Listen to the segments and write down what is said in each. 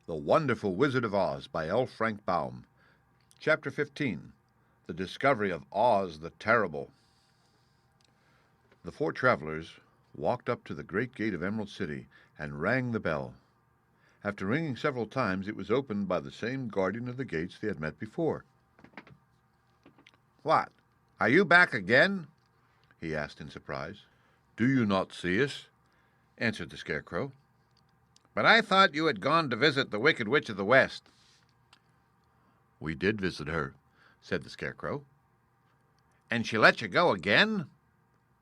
The Wonderful Wizard of Oz by L. Frank Baum. Chapter 15. The Discovery of Oz the Terrible. The four travelers walked up to the great gate of Emerald City and rang the bell. After ringing several times, it was opened by the same guardian of the gates they had met before. "What? Are you back again?" he asked in surprise. "Do you not see us?" answered the Scarecrow. "But I thought you had gone to visit the Wicked Witch of the West." "We did visit her," said the Scarecrow. "And she let you go again?"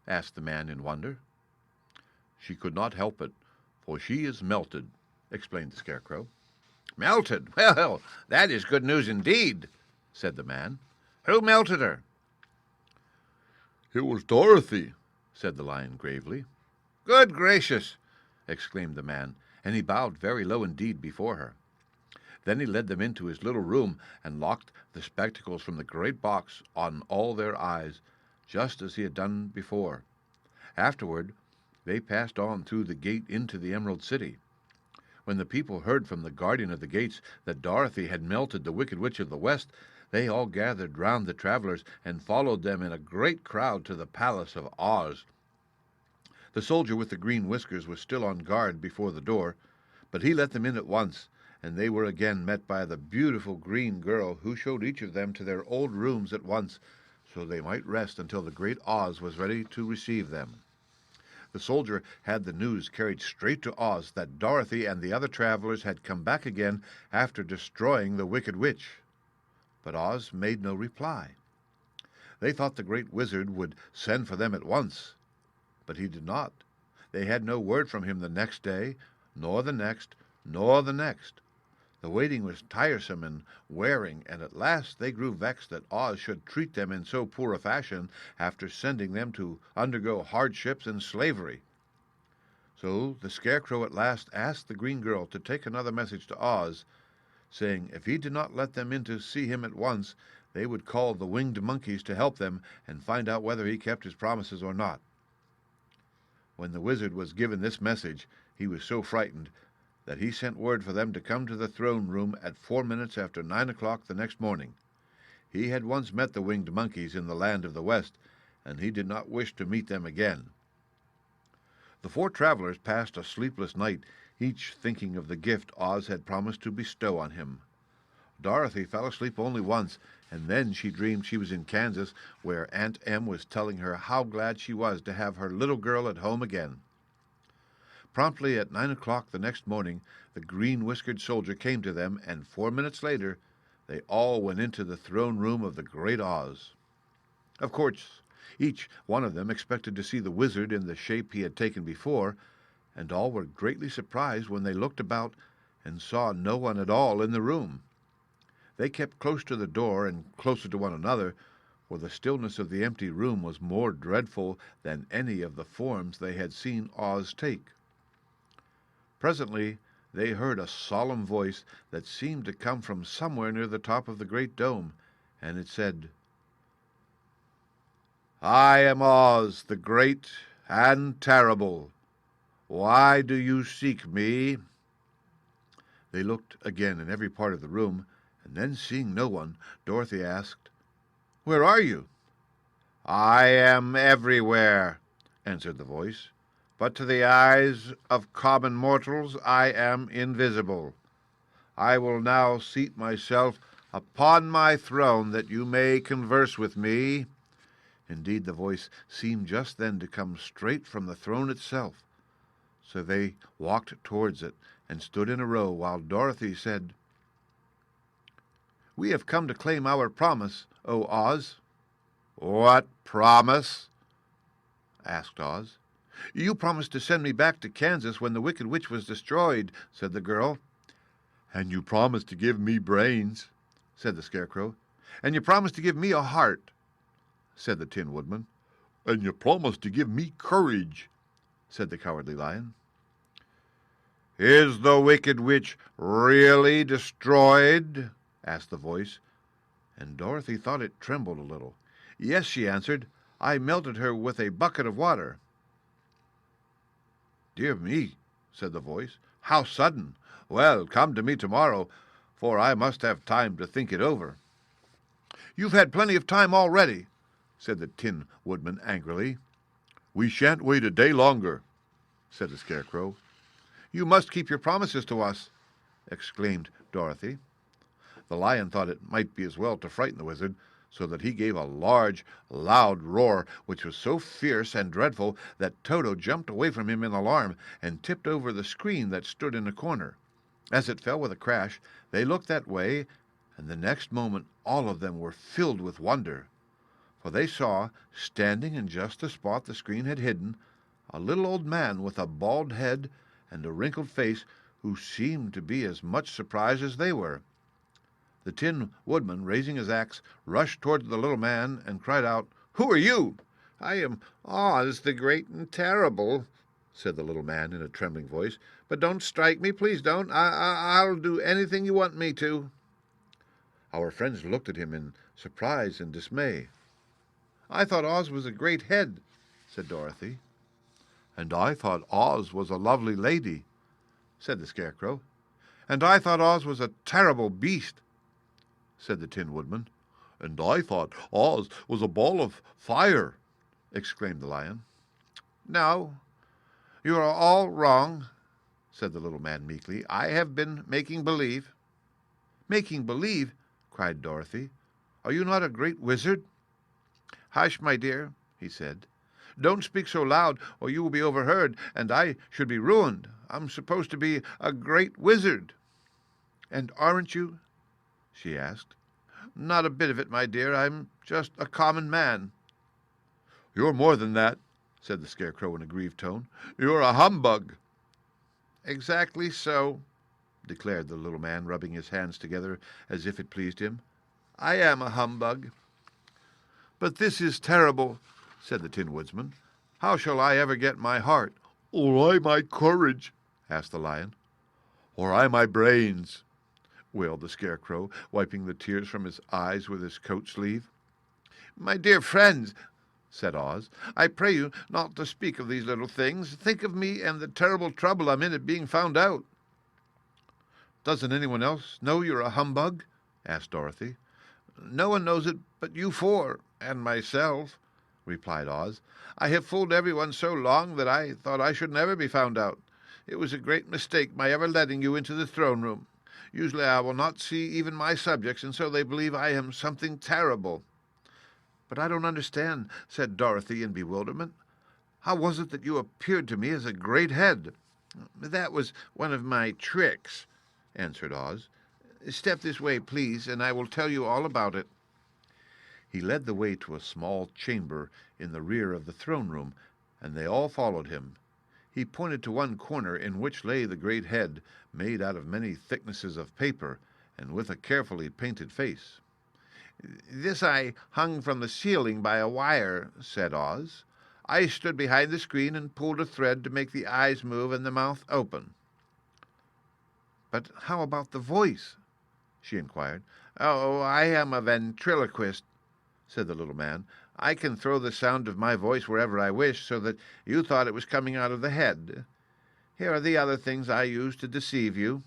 asked the man in wonder. "She could not help it, for she is melted," explained the Scarecrow. "Melted? Well, that is good news indeed," said the man. "Who melted her?" "It was Dorothy," said the Lion gravely. "Good gracious!" exclaimed the man, and he bowed very low indeed before her. Then he led them into his little room and locked the spectacles from the great box on all their eyes, just as he had done before. Afterward they passed on through the gate into the Emerald City. When the people heard from the guardian of the gates that Dorothy had melted the Wicked Witch of the West, they all gathered round the travelers and followed them in a great crowd to the palace of Oz. The soldier with the green whiskers was still on guard before the door, but he let them in at once, and they were again met by the beautiful green girl, who showed each of them to their old rooms at once, so they might rest until the great Oz was ready to receive them. The soldier had the news carried straight to Oz that Dorothy and the other travelers had come back again after destroying the Wicked Witch. But Oz made no reply. They thought the great wizard would send for them at once, but he did not. They had no word from him the next day, nor the next, nor the next. The waiting was tiresome and wearing, and at last they grew vexed that Oz should treat them in so poor a fashion after sending them to undergo hardships and slavery. So the Scarecrow at last asked the green girl to take another message to Oz, saying if he did not let them in to see him at once, they would call the winged monkeys to help them and find out whether he kept his promises or not. When the wizard was given this message, he was so frightened that he sent word for them to come to the throne room at 4 minutes after 9 o'clock the next morning. He had once met the winged monkeys in the land of the West, and he did not wish to meet them again. The four travelers passed a sleepless night, each thinking of the gift Oz had promised to bestow on him. Dorothy fell asleep only once, and then she dreamed she was in Kansas, where Aunt Em was telling her how glad she was to have her little girl at home again. Promptly at 9 o'clock the next morning, the green-whiskered soldier came to them, and 4 minutes later they all went into the throne room of the great Oz. Of course, each one of them expected to see the wizard in the shape he had taken before, and all were greatly surprised when they looked about and saw no one at all in the room. They kept close to the door and closer to one another, for the stillness of the empty room was more dreadful than any of the forms they had seen Oz take. Presently they heard a solemn voice that seemed to come from somewhere near the top of the great dome, and it said, "I am Oz, the great and terrible. Why do you seek me?" They looked again in every part of the room, and then seeing no one, Dorothy asked, "Where are you?" "I am everywhere," answered the voice, "but to the eyes of common mortals I am invisible. I will now seat myself upon my throne that you may converse with me." Indeed, the voice seemed just then to come straight from the throne itself. So they walked towards it and stood in a row while Dorothy said, "We have come to claim our promise, O Oz." "What promise?" asked Oz. "You promised to send me back to Kansas when the Wicked Witch was destroyed," said the girl. "And you promised to give me brains," said the Scarecrow. "And you promised to give me a heart," said the Tin Woodman. "And you promised to give me courage," said the Cowardly Lion. "Is the Wicked Witch really destroyed?" asked the voice, and Dorothy thought it trembled a little. "Yes," she answered. "I melted her with a bucket of water." "Dear me," said the voice. "How sudden! Well, come to me tomorrow, for I must have time to think it over. You've had plenty of time already, said the Tin Woodman angrily. We shan't wait a day longer, said the Scarecrow. You must keep your promises to us, exclaimed Dorothy. The Lion thought it might be as well to frighten the wizard, so that he gave a large, loud roar, which was so fierce and dreadful that Toto jumped away from him in alarm and tipped over the screen that stood in a corner. As it fell with a crash, they looked that way, and the next moment all of them were filled with wonder, for they saw, standing in just the spot the screen had hidden, a little old man with a bald head and a wrinkled face, who seemed to be as much surprised as they were. The Tin Woodman, raising his axe, rushed toward the little man and cried out, "Who are you?" "I am Oz, the Great and Terrible," said the little man in a trembling voice. "But don't strike me, please don't. I'll do anything you want me to." Our friends looked at him in surprise and dismay. "I thought Oz was a great head," said Dorothy. "And I thought Oz was a lovely lady," said the Scarecrow. "And I thought Oz was a terrible beast," said the Tin Woodman. "And I thought Oz was a ball of fire," exclaimed the Lion. "No, you are all wrong," said the little man meekly. "I have been making believe." "Making believe?" cried Dorothy. "Are you not a great wizard?" "Hush, my dear," he said. "Don't speak so loud, or you will be overheard, and I should be ruined. I'm supposed to be a great wizard." "And aren't you?" she asked. "Not a bit of it, my dear. I'm just a common man." "You're more than that," said the Scarecrow in a grieved tone. "You're a humbug." "Exactly so," declared the little man, rubbing his hands together as if it pleased him. "I am a humbug." "But this is terrible," said the Tin Woodsman. "How shall I ever get my heart?" "Or I my courage?" asked the Lion. "Or I my brains?" wailed the Scarecrow, wiping the tears from his eyes with his coat sleeve. "My dear friends," said Oz, "I pray you not to speak of these little things. Think of me and the terrible trouble I'm in at being found out." "Doesn't anyone else know you're a humbug?" asked Dorothy. "No one knows it but you four, and myself," replied Oz. "I have fooled everyone so long that I thought I should never be found out. It was a great mistake my ever letting you into the throne room. Usually I will not see even my subjects, and so they believe I am something terrible." "But I don't understand," said Dorothy in bewilderment. "How was it that you appeared to me as a great head?" "That was one of my tricks," answered Oz. "Step this way, please, and I will tell you all about it." He led the way to a small chamber in the rear of the throne room, and they all followed him. He pointed to one corner in which lay the great head, made out of many thicknesses of paper, and with a carefully painted face. "This I hung from the ceiling by a wire," said Oz. "I stood behind the screen and pulled a thread to make the eyes move and the mouth open." "But how about the voice?" she inquired. "Oh, I am a ventriloquist," said the little man. "I can throw the sound of my voice wherever I wish, so that you thought it was coming out of the head. Here are the other things I used to deceive you."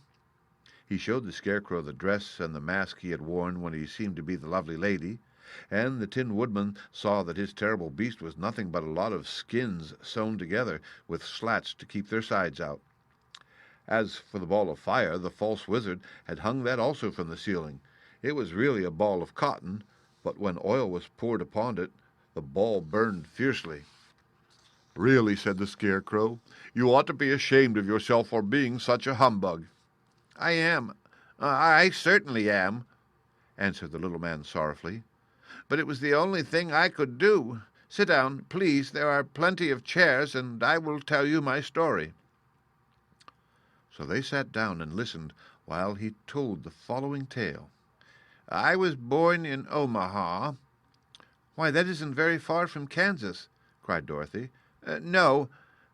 He showed the Scarecrow the dress and the mask he had worn when he seemed to be the lovely lady, and the Tin Woodman saw that his terrible beast was nothing but a lot of skins sewn together with slats to keep their sides out. As for the ball of fire, the false wizard had hung that also from the ceiling. It was really a ball of cotton, but when oil was poured upon it, the ball burned fiercely. "Really," said the Scarecrow, "you ought to be ashamed of yourself for being such a humbug." "I am. I certainly am," answered the little man sorrowfully. "But it was the only thing I could do. Sit down, please. There are plenty of chairs, and I will tell you my story." So they sat down and listened while he told the following tale. "I was born in Omaha." "Why, that isn't very far from Kansas," cried Dorothy. "No,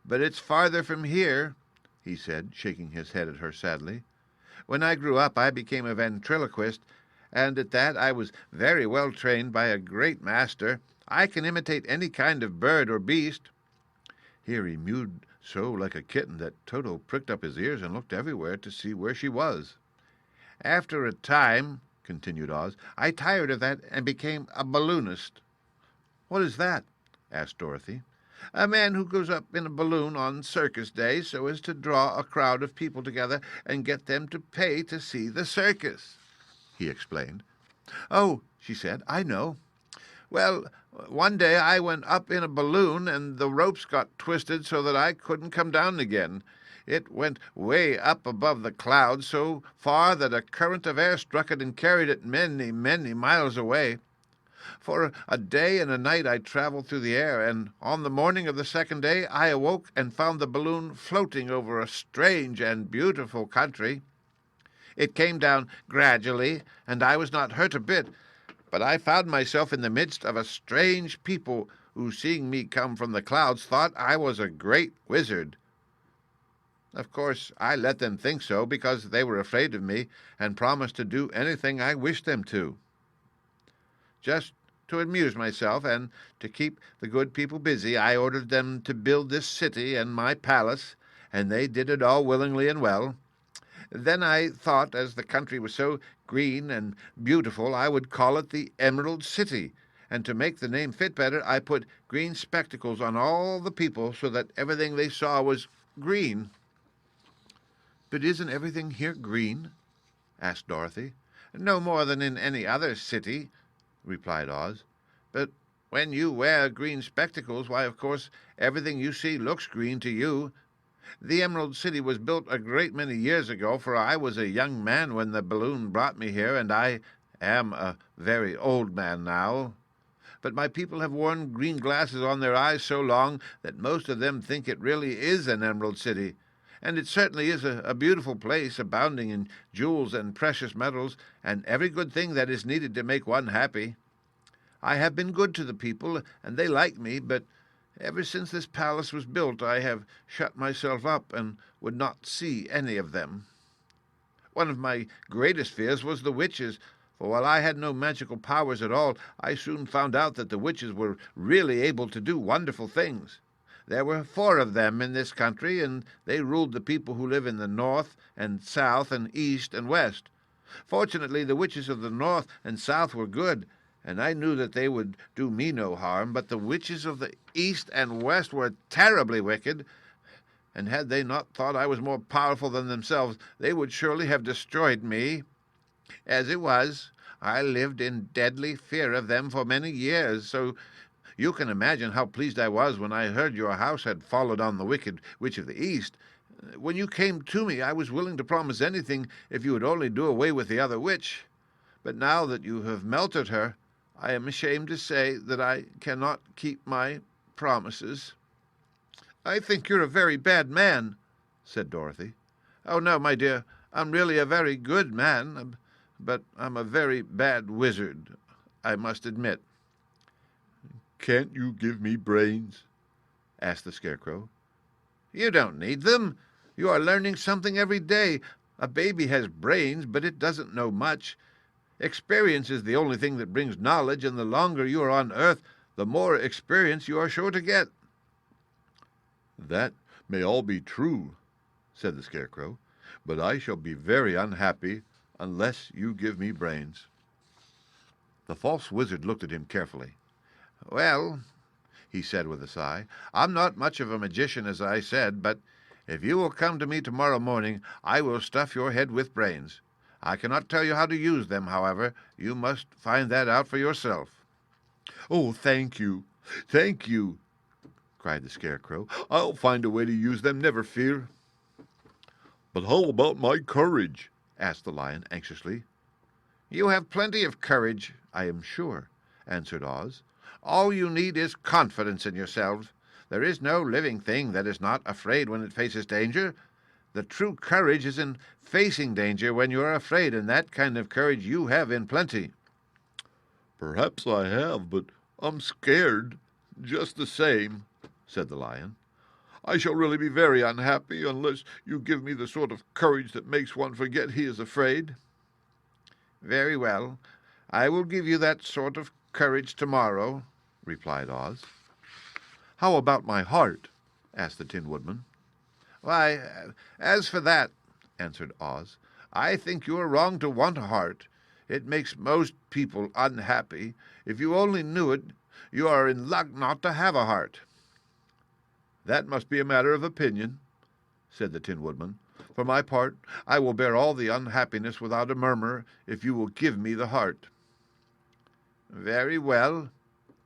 but it's farther from here," he said, shaking his head at her sadly. "When I grew up I became a ventriloquist, and at that I was very well trained by a great master. I can imitate any kind of bird or beast." Here he mewed so like a kitten that Toto pricked up his ears and looked everywhere to see where she was. "After a time," continued Oz, "I tired of that and became a balloonist." "What is that?" asked Dorothy. "A man who goes up in a balloon on circus day so as to draw a crowd of people together and get them to pay to see the circus," he explained. "Oh," she said, "I know. Well, one day I went up in a balloon and the ropes got twisted so that I couldn't come down again. It went way up above the clouds, so far that a current of air struck it and carried it many, many miles away. For a day and a night I traveled through the air, and on the morning of the second day I awoke and found the balloon floating over a strange and beautiful country. It came down gradually, and I was not hurt a bit, but I found myself in the midst of a strange people who, seeing me come from the clouds, thought I was a great wizard. Of course, I let them think so because they were afraid of me and promised to do anything I wished them to. Just to amuse myself and to keep the good people busy, I ordered them to build this city and my palace, and they did it all willingly and well. Then I thought, as the country was so green and beautiful, I would call it the Emerald City, and to make the name fit better, I put green spectacles on all the people so that everything they saw was green." "But isn't everything here green?" asked Dorothy. "No more than in any other city," replied Oz. "But when you wear green spectacles, why, of course, everything you see looks green to you. The Emerald City was built a great many years ago, for I was a young man when the balloon brought me here, and I am a very old man now. But my people have worn green glasses on their eyes so long that most of them think it really is an Emerald City. And it certainly is a beautiful place, abounding in jewels and precious metals, and every good thing that is needed to make one happy. I have been good to the people, and they like me, but ever since this palace was built I have shut myself up and would not see any of them. One of my greatest fears was the witches, for while I had no magical powers at all, I soon found out that the witches were really able to do wonderful things. There were 4 of them in this country, and they ruled the people who live in the north and south and east and west. Fortunately, the witches of the north and south were good, and I knew that they would do me no harm, but the witches of the east and west were terribly wicked, and had they not thought I was more powerful than themselves, they would surely have destroyed me. As it was, I lived in deadly fear of them for many years, so you can imagine how pleased I was when I heard your house had fallen on the wicked witch of the east. When you came to me, I was willing to promise anything if you would only do away with the other witch. But now that you have melted her, I am ashamed to say that I cannot keep my promises." "I think you're a very bad man," said Dorothy. "Oh, no, my dear, I'm really a very good man, but I'm a very bad wizard, I must admit." "Can't you give me brains?" asked the Scarecrow. "You don't need them. You are learning something every day. A baby has brains, but it doesn't know much. Experience is the only thing that brings knowledge, and the longer you are on Earth, the more experience you are sure to get." "That may all be true," said the Scarecrow, "but I shall be very unhappy unless you give me brains." The false wizard looked at him carefully. "Well," he said with a sigh, "I'm not much of a magician, as I said, but if you will come to me tomorrow morning, I will stuff your head with brains. I cannot tell you how to use them, however. You must find that out for yourself." "Oh, thank you, thank you!" cried the Scarecrow. "I'll find a way to use them, never fear." "But how about my courage?" asked the Lion anxiously. "You have plenty of courage, I am sure," answered Oz. "All you need is confidence in yourselves. There is no living thing that is not afraid when it faces danger. The true courage is in facing danger when you are afraid, and that kind of courage you have in plenty." "Perhaps I have, but I'm scared, just the same," said the Lion. "I shall really be very unhappy unless you give me the sort of courage that makes one forget he is afraid." "Very well. I will give you that sort of courage tomorrow," replied Oz. "How about my heart?" asked the Tin Woodman. "Why, as for that," answered Oz, "I think you are wrong to want a heart. It makes most people unhappy. If you only knew it, you are in luck not to have a heart." "That must be a matter of opinion," said the Tin Woodman. "For my part, I will bear all the unhappiness without a murmur, if you will give me the heart." "Very well,"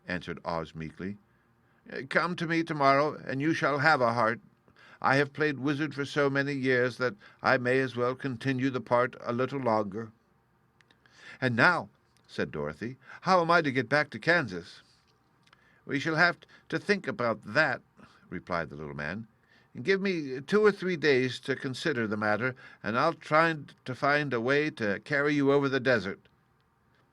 answered Oz meekly. "Come to me tomorrow, and you shall have a heart. I have played wizard for so many years that I may as well continue the part a little longer." "And now," said Dorothy, "how am I to get back to Kansas?" "We shall have to think about that," replied the little man. "Give me 2 or 3 days to consider the matter, and I'll try to find a way to carry you over the desert.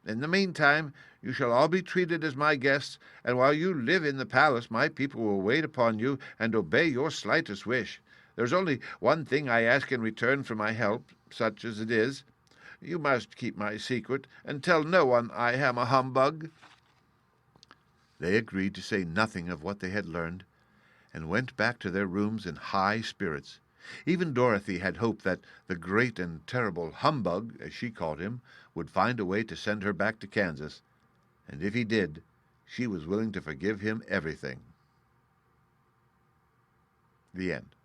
In the meantime, you shall all be treated as my guests, and while you live in the palace my people will wait upon you and obey your slightest wish. There's only one thing I ask in return for my help, such as it is. You must keep my secret, and tell no one I am a humbug." They agreed to say nothing of what they had learned, and went back to their rooms in high spirits. Even Dorothy had hoped that the great and terrible humbug, as she called him, would find a way to send her back to Kansas, and if he did, she was willing to forgive him everything. The end.